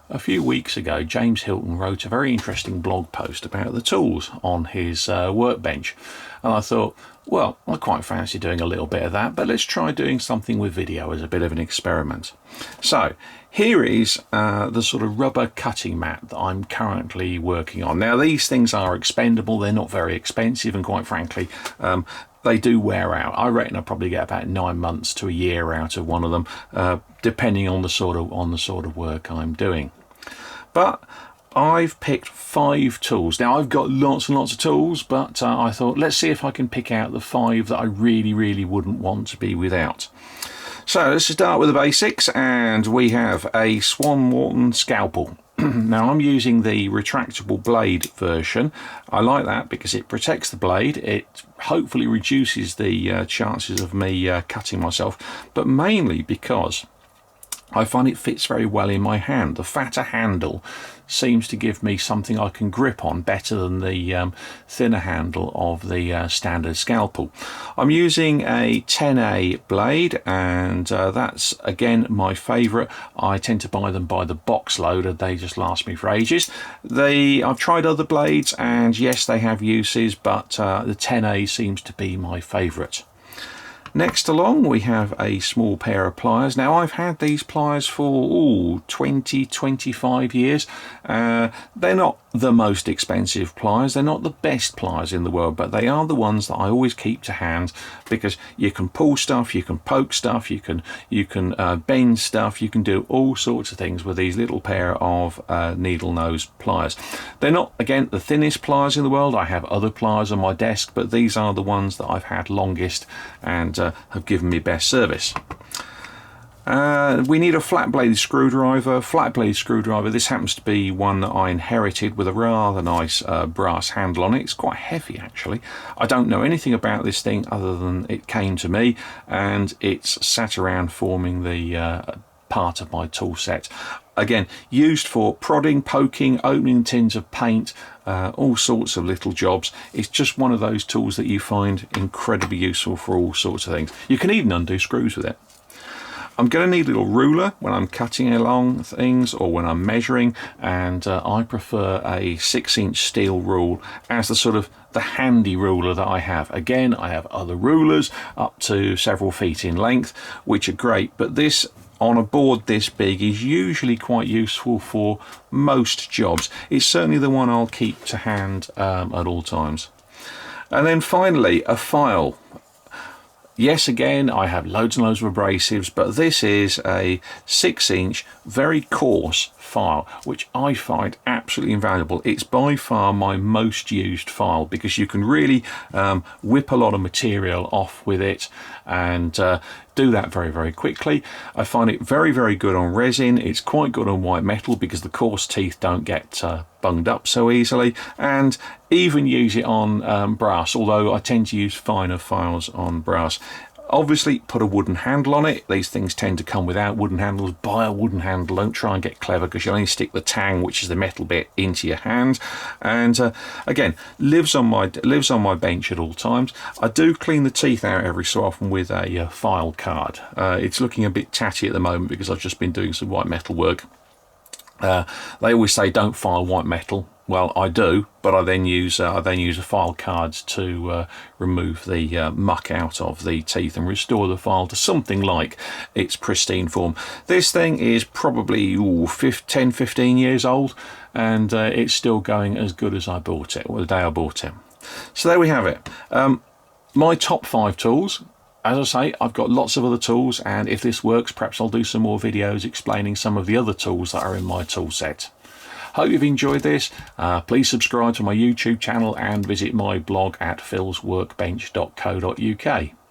A few weeks ago, James Hilton wrote a very interesting blog post about the tools on his workbench. And I thought, well, I quite fancy doing a little bit of that, but let's try doing something with video as a bit of an experiment. So here is the sort of rubber cutting mat that I'm currently working on. Now, these things are expendable. They're not very expensive, and quite frankly, they do wear out. I reckon I'll probably get about 9 months to a year out of one of them, depending on the sort of work I'm doing. But I've picked 5 tools. Now, I've got lots and lots of tools, but I thought, let's see if I can pick out the 5 that I really wouldn't want to be without. So let's start with the basics, and we have a Swan Morton Scalpel. Now, I'm using the retractable blade version. I like that because it protects the blade. It hopefully reduces the chances of me cutting myself, but mainly because I find it fits very well in my hand. The fatter handle seems to give me something I can grip on better than the thinner handle of the standard Scalpel. I'm using a 10A blade, and that's again my favourite. I tend to buy them by the box load, and they just last me for ages. I've tried other blades, and yes, they have uses, but the 10A seems to be my favourite. Next along, we have a small pair of pliers. Now, I've had these pliers for 20-25 years. They're not the most expensive pliers. They're not the best pliers in the world, but they are the ones that I always keep to hand, because you can pull stuff, you can poke stuff, you can bend stuff, you can do all sorts of things with these little pair of needle nose pliers. They're not, again, the thinnest pliers in the world. I have other pliers on my desk, but these are the ones that I've had longest and have given me best service. We need a flat bladed screwdriver. This happens to be one that I inherited with a rather nice brass handle on it. It's quite heavy, actually. I don't know anything about this thing other than it came to me, and it's sat around forming the part of my tool set. Again, used for prodding, poking, opening tins of paint, all sorts of little jobs. It's just one of those tools that you find incredibly useful for all sorts of things. You can even undo screws with it. I'm going to need a little ruler when I'm cutting along things or when I'm measuring, and I prefer a 6-inch steel rule as the handy ruler that I have. Again, I have other rulers up to several feet in length, which are great, but this on a board this big is usually quite useful for most jobs. It's certainly the one I'll keep to hand at all times. And then finally, a file. Yes, again, I have loads and loads of abrasives, but this is a 6-inch, very coarse file, which I find absolutely invaluable. It's by far my most used file because you can really whip a lot of material off with it and do that very quickly. I find it very good on resin. It's quite good on white metal because the coarse teeth don't get bunged up so easily, and even use it on brass, although I tend to use finer files on brass. Obviously, put a wooden handle on it. These things tend to come without wooden handles. Buy a wooden handle. Don't try and get clever, because you only stick the tang, which is the metal bit, into your hand. And again, lives on my bench at all times. I do clean the teeth out every so often with a file card. It's looking a bit tatty at the moment because I've just been doing some white metal work. They always say don't file white metal. Well, I do, but I then use a file card to remove the muck out of the teeth and restore the file to something like its pristine form. This thing is probably 10-15 years old, and it's still going as good as I bought it, or the day I bought it. So there we have it. My top 5 tools. As I say, I've got lots of other tools, and if this works, perhaps I'll do some more videos explaining some of the other tools that are in my tool set. Hope you've enjoyed this. Please subscribe to my YouTube channel and visit my blog at philsworkbench.co.uk.